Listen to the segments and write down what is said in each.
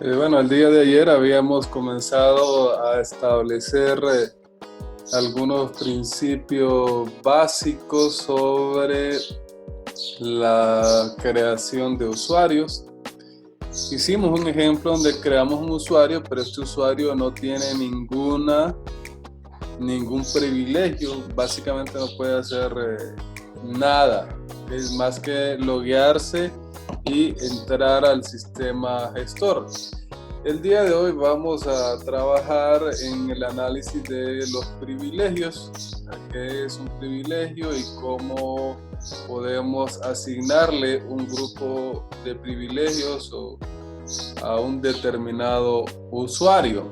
Bueno, el día de ayer habíamos comenzado a establecer algunos principios básicos sobre la creación de usuarios. Hicimos un ejemplo donde creamos un usuario, pero este usuario no tiene ningún privilegio, básicamente no puede hacer nada, es más que loguearse y entrar al sistema gestor. El día de hoy vamos a trabajar en el análisis de los privilegios, qué es un privilegio y cómo podemos asignarle un grupo de privilegios a un determinado usuario.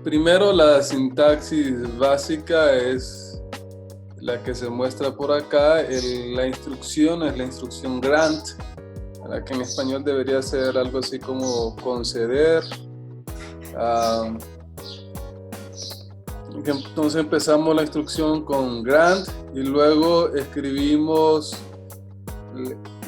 Primero, la sintaxis básica es la que se muestra por acá. La instrucción es la instrucción grant, que en español debería ser algo así como conceder. Entonces empezamos la instrucción con grant y luego escribimos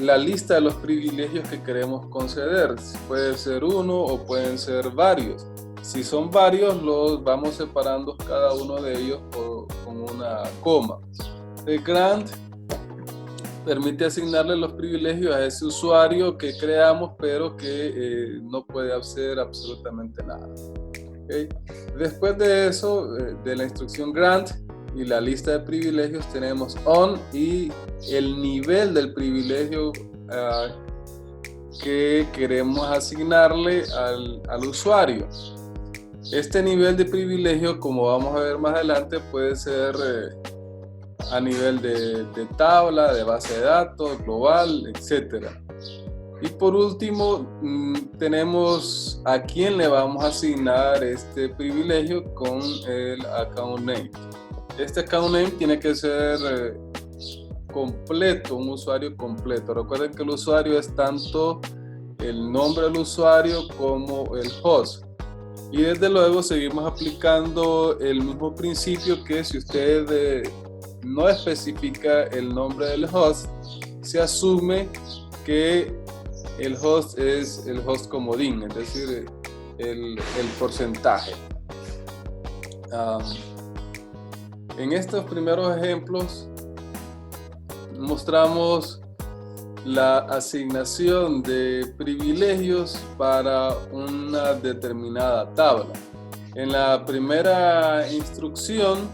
la lista de los privilegios que queremos conceder. Puede ser uno o pueden ser varios. Si son varios, los vamos separando cada uno de ellos con una coma. El grant permite asignarle los privilegios a ese usuario que creamos, pero que no puede hacer absolutamente nada. ¿Okay? Después de eso, de la instrucción grant y la lista de privilegios, tenemos on y el nivel del privilegio que queremos asignarle al usuario. Este nivel de privilegio, como vamos a ver más adelante, puede ser a nivel de tabla, de base de datos, global, etc. Y por último, tenemos a quién le vamos a asignar este privilegio con el account name. Este account name tiene que ser completo, un usuario completo. Recuerden que el usuario es tanto el nombre del usuario como el host. Y desde luego seguimos aplicando el mismo principio que si usted no especifica el nombre del host, se asume que el host es el host comodín, es decir, el porcentaje. En estos primeros ejemplos mostramos la asignación de privilegios para una determinada tabla. En la primera instrucción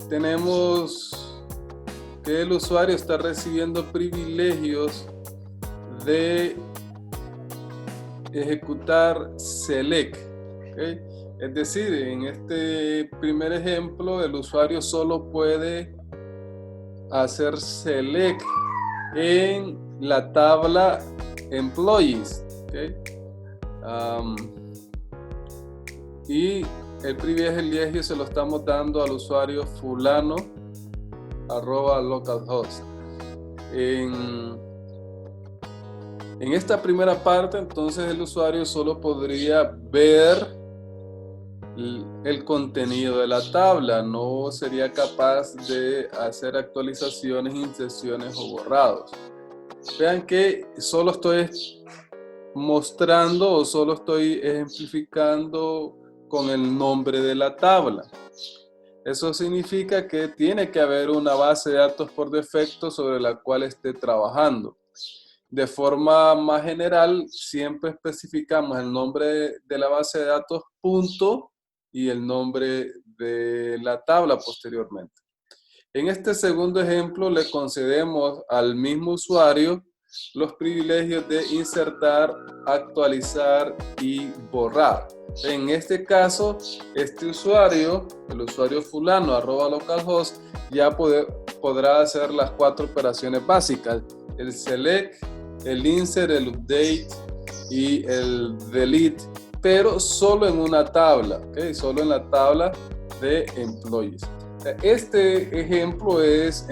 tenemos que el usuario está recibiendo privilegios de ejecutar select. ¿Okay? Es decir, en este primer ejemplo, el usuario solo puede hacer select en la tabla employees. ¿Okay? Y el privilegio se lo estamos dando al usuario fulano @localhost. En esta primera parte, entonces el usuario solo podría ver el contenido de la tabla, no sería capaz de hacer actualizaciones, inserciones o borrados. Vean que solo estoy mostrando o solo estoy ejemplificando con el nombre de la tabla. Eso significa que tiene que haber una base de datos por defecto sobre la cual esté trabajando. De forma más general, siempre especificamos el nombre de la base de datos, punto, y el nombre de la tabla posteriormente. En este segundo ejemplo, le concedemos al mismo usuario los privilegios de insertar, actualizar y borrar. En este caso, este usuario, el usuario fulano @localhost, ya podrá hacer las 4 operaciones básicas: el select, el insert, el update y el delete, pero solo en una tabla, ¿okay? Solo en la tabla de employees. Este ejemplo es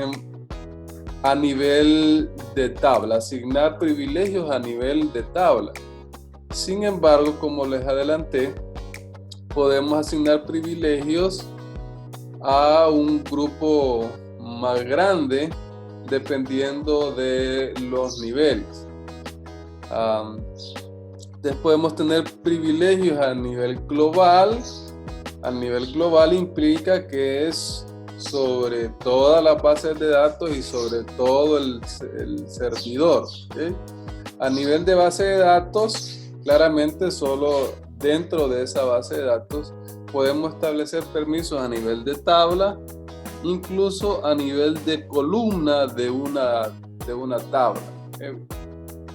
a nivel de tabla, asignar privilegios a nivel de tabla. Sin embargo, como les adelanté, podemos asignar privilegios a un grupo más grande dependiendo de los niveles. Después podemos tener privilegios a nivel global. A nivel global implica que es sobre todas las bases de datos y sobre todo el servidor, ¿sí? A nivel de base de datos, claramente solo dentro de esa base de datos podemos establecer permisos a nivel de tabla, incluso a nivel de columna de una tabla.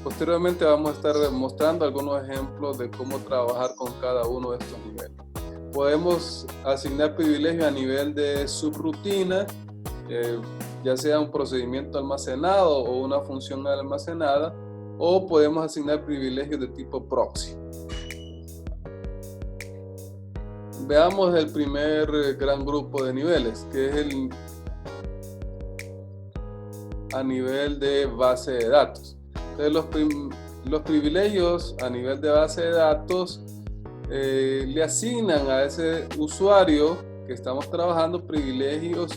Posteriormente vamos a estar mostrando algunos ejemplos de cómo trabajar con cada uno de estos niveles. Podemos asignar privilegios a nivel de subrutina, ya sea un procedimiento almacenado o una función almacenada, o podemos asignar privilegios de tipo proxy. Veamos el primer gran grupo de niveles, que es a nivel de base de datos. Entonces, los privilegios a nivel de base de datos le asignan a ese usuario que estamos trabajando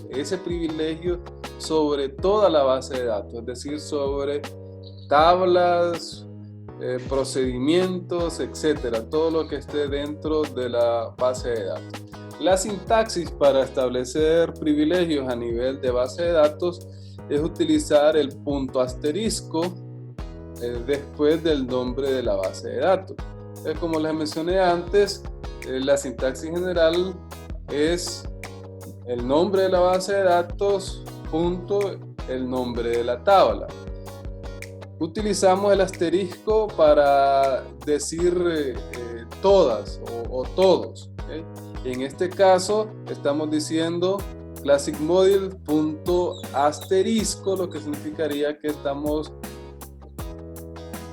ese privilegio sobre toda la base de datos, es decir, sobre tablas, procedimientos, etcétera, todo lo que esté dentro de la base de datos. La sintaxis para establecer privilegios a nivel de base de datos es utilizar el punto asterisco después del nombre de la base de datos. Como les mencioné antes, la sintaxis general es el nombre de la base de datos punto el nombre de la tabla. Utilizamos el asterisco para decir todas o todos, ¿okay? En este caso estamos diciendo classic model punto asterisco, lo que significaría que estamos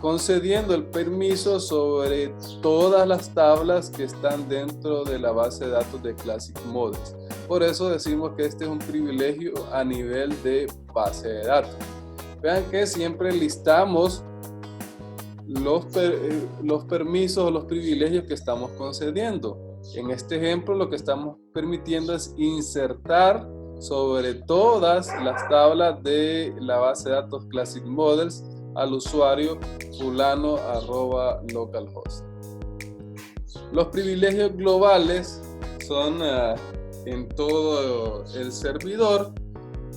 concediendo el permiso sobre todas las tablas que están dentro de la base de datos de Classic Models. Por eso decimos que este es un privilegio a nivel de base de datos. Vean que siempre listamos los permisos o los privilegios que estamos concediendo. En este ejemplo, lo que estamos permitiendo es insertar sobre todas las tablas de la base de datos Classic Models al usuario fulano@localhost. Los privilegios globales son en todo el servidor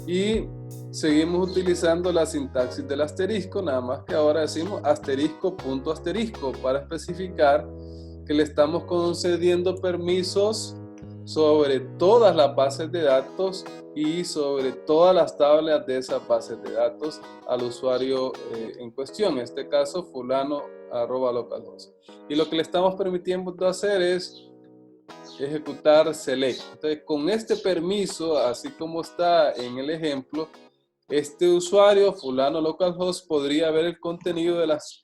y seguimos utilizando la sintaxis del asterisco, nada más que ahora decimos asterisco punto asterisco para especificar que le estamos concediendo permisos sobre todas las bases de datos y sobre todas las tablas de esas bases de datos al usuario en cuestión, en este caso fulano@localhost. Y lo que le estamos permitiendo hacer es ejecutar select. Entonces, con este permiso, así como está en el ejemplo, este usuario fulano localhost podría ver el contenido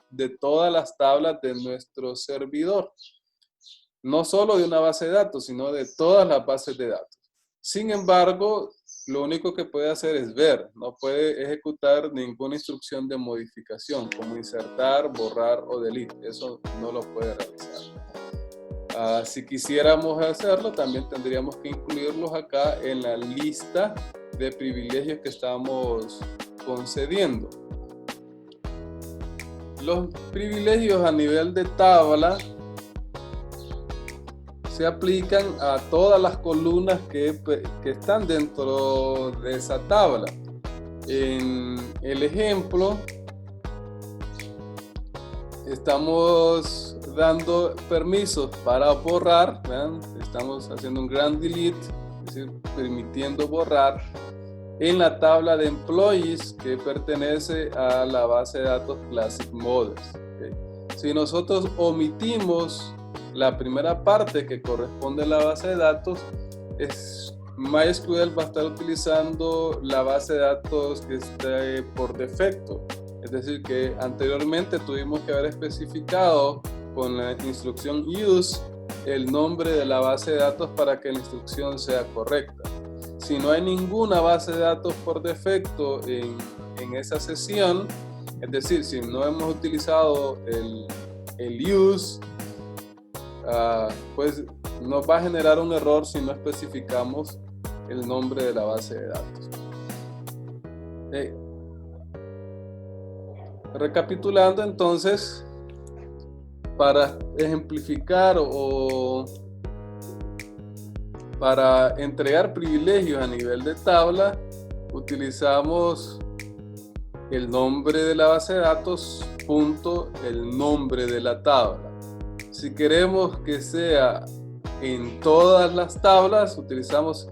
de todas las tablas de nuestro servidor. No solo de una base de datos, sino de todas las bases de datos. Sin embargo, lo único que puede hacer es ver, no puede ejecutar ninguna instrucción de modificación, como insertar, borrar o delete. Eso no lo puede realizar. Si quisiéramos hacerlo, también tendríamos que incluirlos acá en la lista de privilegios que estamos concediendo. Los privilegios a nivel de tabla se aplican a todas las columnas que están dentro de esa tabla. En el ejemplo, estamos dando permisos para borrar, ¿vean? Estamos haciendo un grand delete, es decir, permitiendo borrar en la tabla de employees que pertenece a la base de datos Classic Models. ¿Okay? Si nosotros omitimos la primera parte que corresponde a la base de datos, MySQL va a estar utilizando la base de datos que esté por defecto. Es decir, que anteriormente tuvimos que haber especificado con la instrucción use el nombre de la base de datos para que la instrucción sea correcta. Si no hay ninguna base de datos por defecto en esa sesión, es decir, si no hemos utilizado el use, pues nos va a generar un error si no especificamos el nombre de la base de datos. Recapitulando entonces, para ejemplificar o para entregar privilegios a nivel de tabla, utilizamos el nombre de la base de datos punto el nombre de la tabla. Si queremos que sea en todas las tablas, utilizamos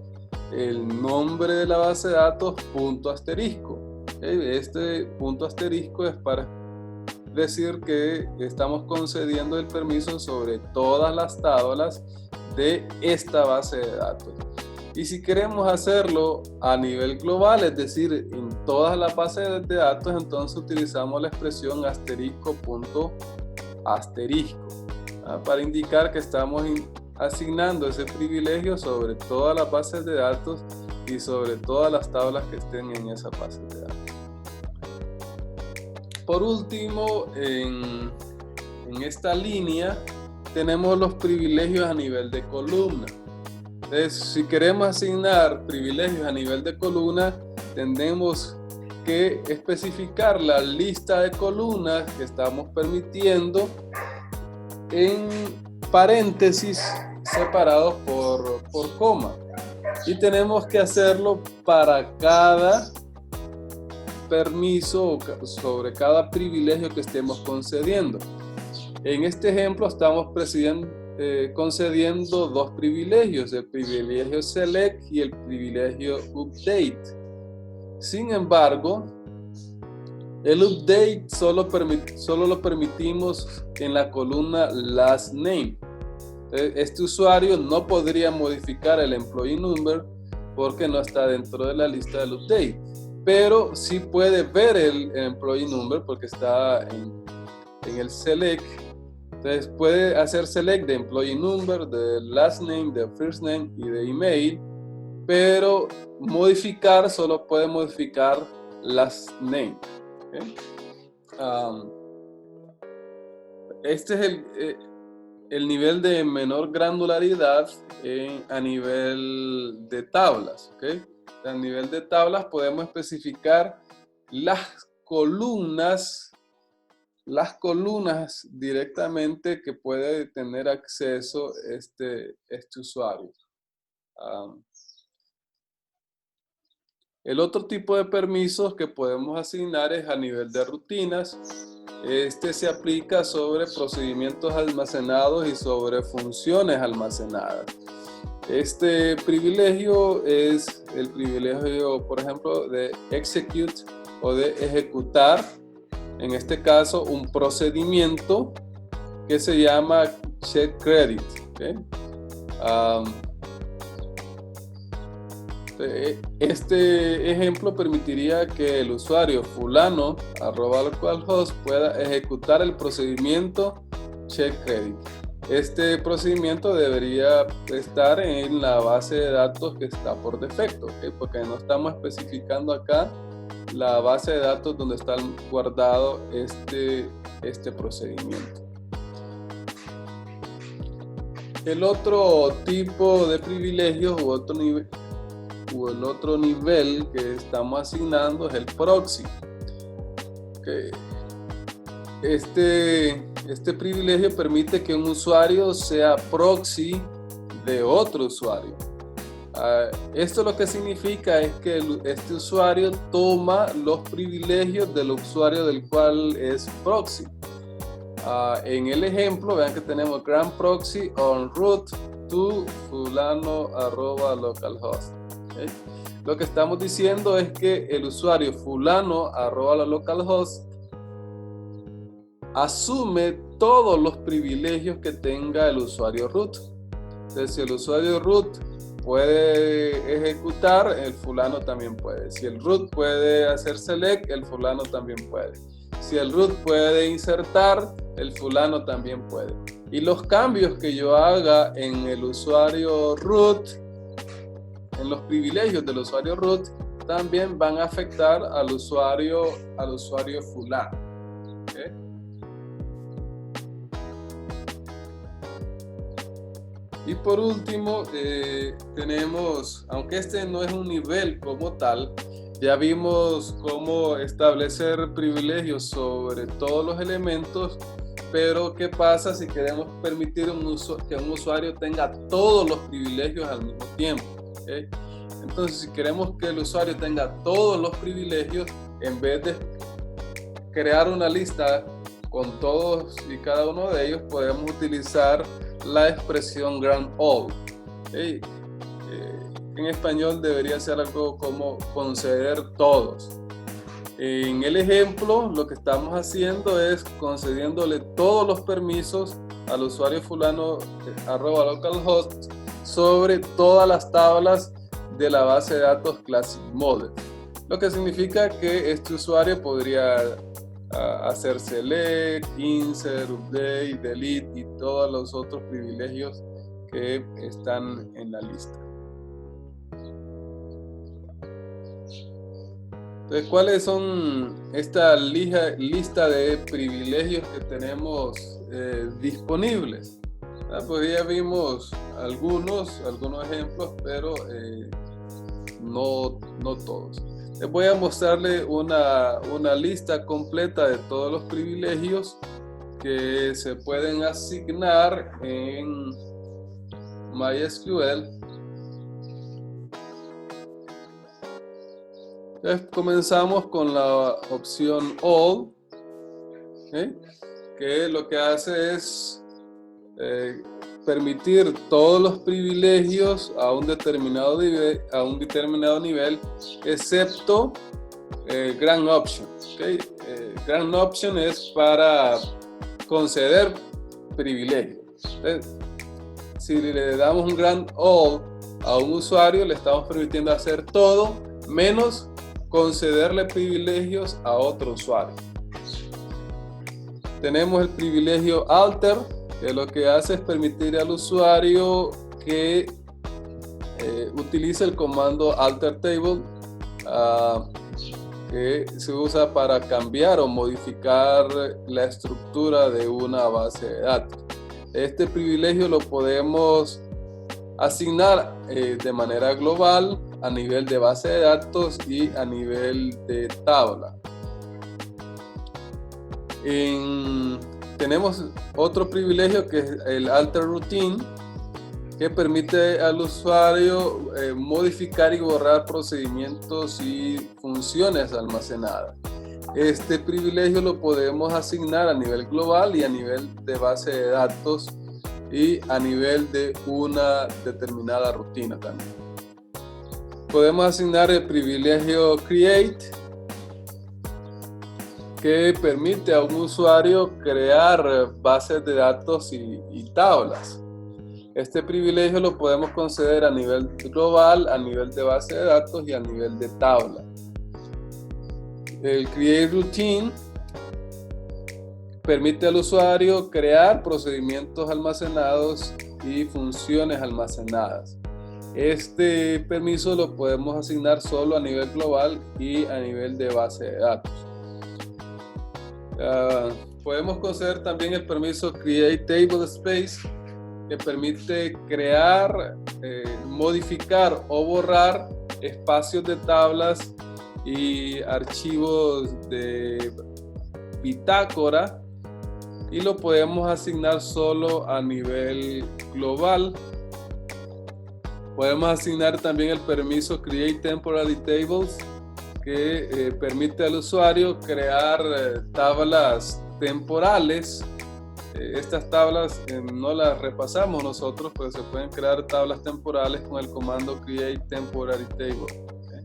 el nombre de la base de datos punto asterisco. Este punto asterisco es para decir que estamos concediendo el permiso sobre todas las tablas de esta base de datos. Y si queremos hacerlo a nivel global, es decir, en todas las bases de datos, entonces utilizamos la expresión asterisco punto asterisco, para indicar que estamos asignando ese privilegio sobre todas las bases de datos y sobre todas las tablas que estén en esa base de datos. Por último, en esta línea tenemos los privilegios a nivel de columna. Entonces, si queremos asignar privilegios a nivel de columna, tendremos que especificar la lista de columnas que estamos permitiendo en paréntesis separados por coma. Y tenemos que hacerlo para cada permiso sobre cada privilegio que estemos concediendo. En este ejemplo estamos concediendo dos privilegios, el privilegio select y el privilegio update. Sin embargo, el update solo lo permitimos en la columna last name. Este usuario no podría modificar el employee number porque no está dentro de la lista del update, pero sí puede ver el employee number porque está en el select. Entonces puede hacer select de employee number, de last name, de first name y de email, pero modificar solo puede modificar last name. ¿Okay? Este es el nivel de menor granularidad a nivel de tablas. ¿Okay? A nivel de tablas podemos especificar las columnas directamente que puede tener acceso este usuario. El otro tipo de permisos que podemos asignar es a nivel de rutinas. Este se aplica sobre procedimientos almacenados y sobre funciones almacenadas. Este privilegio es el privilegio, por ejemplo, de execute o de ejecutar, en este caso, un procedimiento que se llama check credit. ¿Okay? Este ejemplo permitiría que el usuario fulano @localhost pueda ejecutar el procedimiento check credit. Este procedimiento debería estar en la base de datos que está por defecto, ¿okay? Porque no estamos especificando acá la base de datos donde está guardado este procedimiento. El otro tipo de privilegios o el otro nivel que estamos asignando es el proxy. Okay. Este privilegio permite que un usuario sea proxy de otro usuario. Esto lo que significa es que este usuario toma los privilegios del usuario del cual es proxy. En el ejemplo, vean que tenemos grant proxy on route to fulano @localhost. ¿Okay? Lo que estamos diciendo es que el usuario fulano @localhost asume todos los privilegios que tenga el usuario root. Entonces, si el usuario root puede ejecutar, el fulano también puede. Si el root puede hacer select, el fulano también puede. Si el root puede insertar, el fulano también puede. Y los cambios que yo haga en el usuario root, en los privilegios del usuario root, también van a afectar al usuario fulano. ¿Okay? Y por último, tenemos, aunque este no es un nivel como tal, Ya vimos cómo establecer privilegios sobre todos los elementos, pero ¿qué pasa si queremos permitir que un usuario tenga todos los privilegios al mismo tiempo? ¿Okay? Entonces, si queremos que el usuario tenga todos los privilegios, en vez de crear una lista con todos y cada uno de ellos, podemos utilizar la expresión grant all. ¿Okay? En español debería ser algo como conceder todos. En el ejemplo, lo que estamos haciendo es concediéndole todos los permisos al usuario fulano @localhost sobre todas las tablas de la base de datos Classic Model. Lo que significa que este usuario podría hacer select, insert, update, delete y todos los otros privilegios que están en la lista. Entonces, ¿cuáles son esta lista de privilegios que tenemos disponibles? Pues ya vimos algunos ejemplos, pero no todos. Les voy a mostrarle una lista completa de todos los privilegios que se pueden asignar en MySQL. Entonces comenzamos con la opción All, ¿okay? Que lo que hace es permitir todos los privilegios a un determinado nivel, excepto Grant Option. ¿Okay? Grant Option es para conceder privilegios. Entonces, si le damos un Grant All a un usuario, le estamos permitiendo hacer todo menos concederle privilegios a otro usuario. Tenemos el privilegio Alter, que lo que hace es permitir al usuario que utilice el comando alter table, que se usa para cambiar o modificar la estructura de una base de datos. Este privilegio lo podemos asignar de manera global a nivel de base de datos y a nivel de tabla. Tenemos otro privilegio que es el Alter Routine, que permite al usuario modificar y borrar procedimientos y funciones almacenadas. Este privilegio lo podemos asignar a nivel global y a nivel de base de datos y a nivel de una determinada rutina también. Podemos asignar el privilegio Create, que permite a un usuario crear bases de datos y tablas. Este privilegio lo podemos conceder a nivel global, a nivel de base de datos y a nivel de tabla. El Create Routine permite al usuario crear procedimientos almacenados y funciones almacenadas. Este permiso lo podemos asignar solo a nivel global y a nivel de base de datos. Podemos conceder también el permiso Create Table Space, que permite crear, modificar o borrar espacios de tablas y archivos de bitácora, y lo podemos asignar solo a nivel global. Podemos asignar también el permiso Create Temporary Tables, que permite al usuario crear tablas temporales. Estas tablas no las repasamos nosotros, pero se pueden crear tablas temporales con el comando Create Temporary Table. ¿Okay?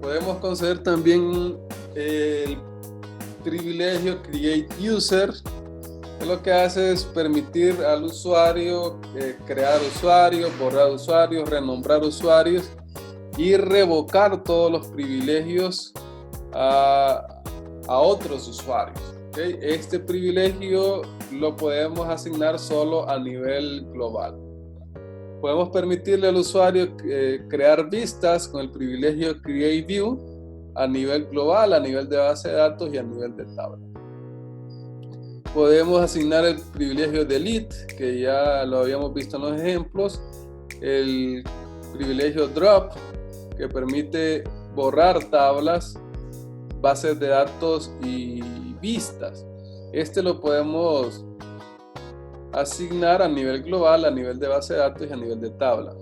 Podemos conceder también el privilegio Create User, que lo que hace es permitir al usuario crear usuarios, borrar usuarios, renombrar usuarios y revocar todos los privilegios a otros usuarios. ¿Okay? Este privilegio lo podemos asignar solo a nivel global. Podemos permitirle al usuario crear vistas con el privilegio Create View a nivel global, a nivel de base de datos y a nivel de tabla. Podemos asignar el privilegio Delete, que ya lo habíamos visto en los ejemplos. El privilegio drop, que permite borrar tablas, bases de datos y vistas. Este lo podemos asignar a nivel global, a nivel de base de datos y a nivel de tabla.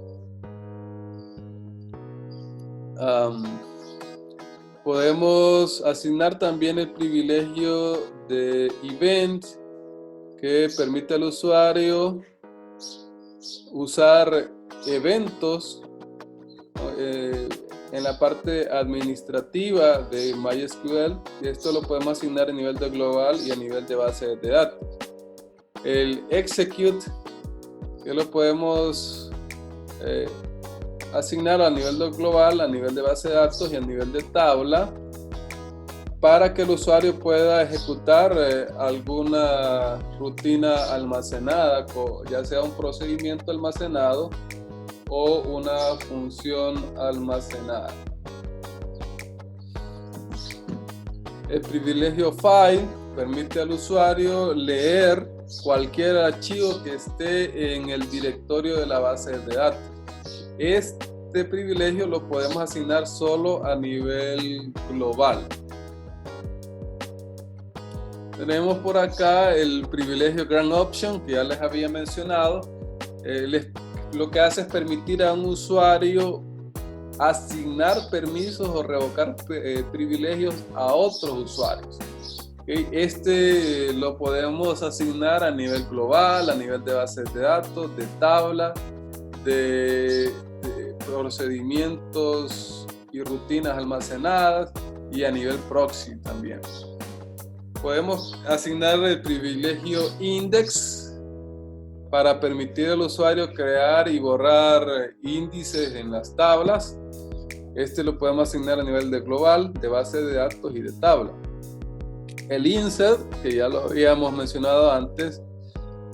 Podemos asignar también el privilegio de event, que permite al usuario usar eventos en la parte administrativa de MySQL, y esto lo podemos asignar a nivel de global y a nivel de base de datos. El execute, que lo podemos asignar a nivel de global, a nivel de base de datos y a nivel de tabla, para que el usuario pueda ejecutar alguna rutina almacenada, ya sea un procedimiento almacenado o una función almacenada. El privilegio file permite al usuario leer cualquier archivo que esté en el directorio de la base de datos. Este privilegio lo podemos asignar solo a nivel global. Tenemos por acá el privilegio Grant Option, que ya les había mencionado. Lo que hace es permitir a un usuario asignar permisos o revocar privilegios a otros usuarios. Este lo podemos asignar a nivel global, a nivel de bases de datos, de tabla, de procedimientos y rutinas almacenadas, y a nivel proxy también. Podemos asignar el privilegio index para permitir al usuario crear y borrar índices en las tablas. Este lo podemos asignar a nivel de global, de base de datos y de tabla. El insert, que ya lo habíamos mencionado antes,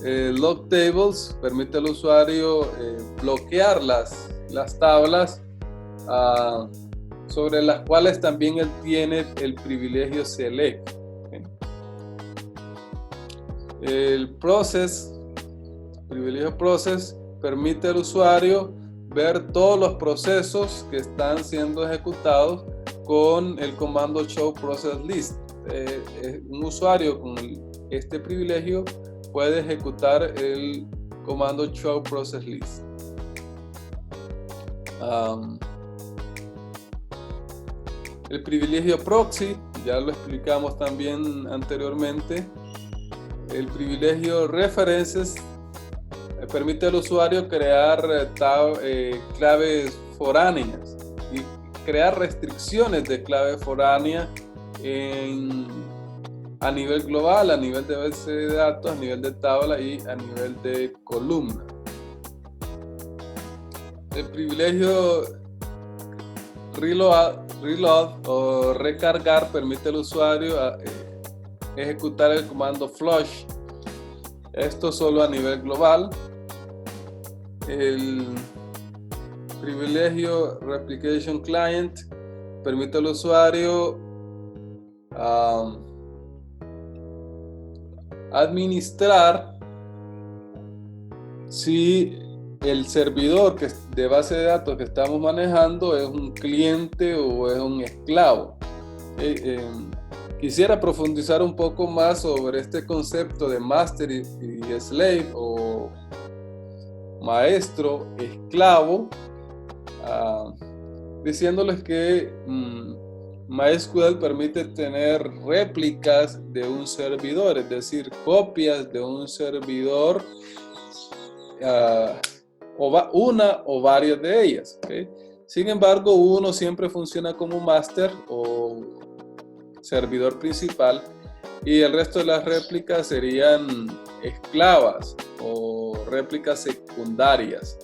log tables, permite al usuario bloquear las tablas sobre las cuales también él tiene el privilegio select. El privilegio process permite al usuario ver todos los procesos que están siendo ejecutados con el comando show process list. Un usuario con este privilegio puede ejecutar el comando show process list. El privilegio proxy, ya lo explicamos también anteriormente. El privilegio references permite al usuario crear claves foráneas y crear restricciones de clave foránea a nivel global, a nivel de base de datos, a nivel de tabla y a nivel de columna. El privilegio reload o recargar permite al usuario ejecutar el comando flush. Esto solo a nivel global. El privilegio replication client permite al usuario administrar si el servidor de base de datos que estamos manejando es un cliente o es un esclavo. Quisiera profundizar un poco más sobre este concepto de master y slave, o maestro, esclavo, diciéndoles que MySQL permite tener réplicas de un servidor, es decir, copias de un servidor, una o varias de ellas. ¿Okay? Sin embargo, uno siempre funciona como master o servidor principal, y el resto de las réplicas serían esclavas o réplicas secundarias.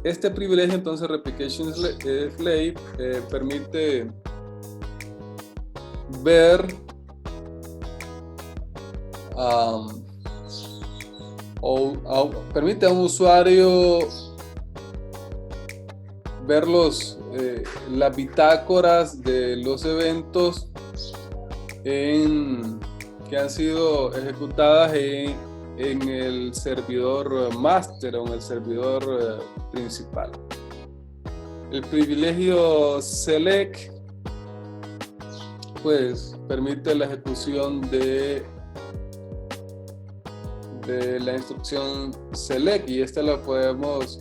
Este privilegio, entonces, Replication Slave, permite ver permite a un usuario ver las bitácoras de los eventos que han sido ejecutadas en el servidor master o en el servidor principal. El privilegio select pues permite la ejecución de la instrucción select, y esta la podemos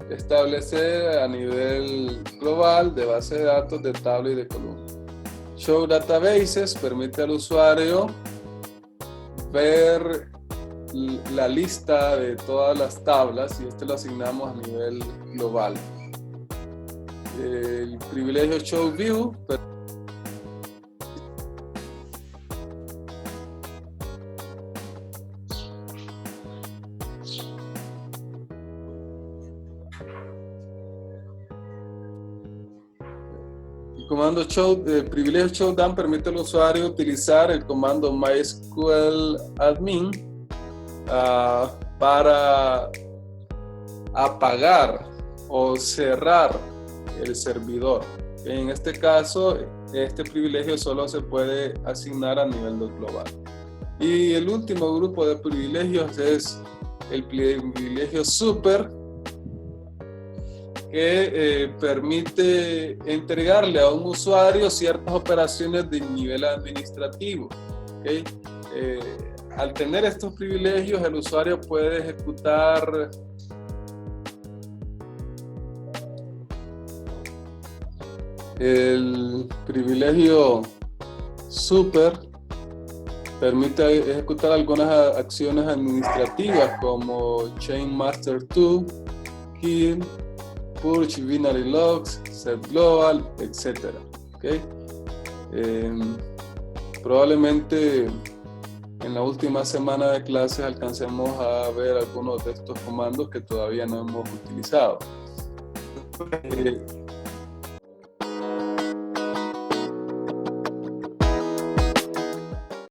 establecer a nivel global de base de datos, de tabla y de columna. Show databases permite al usuario ver la lista de todas las tablas, y este lo asignamos a nivel global. El privilegio show view comando show, el privilegio showdown permite al usuario utilizar el comando MySQL admin para apagar o cerrar el servidor. En este caso, este privilegio solo se puede asignar a nivel global. Y el último grupo de privilegios es el privilegio super, que permite entregarle a un usuario ciertas operaciones de nivel administrativo. ¿Okay? Al tener estos privilegios, el usuario puede ejecutar el privilegio super, permite ejecutar algunas acciones administrativas como Chain Master 2, Kill, Purge Binary Logs, Set Global, etc. ¿Okay? Probablemente en la última semana de clases alcancemos a ver algunos de estos comandos que todavía no hemos utilizado.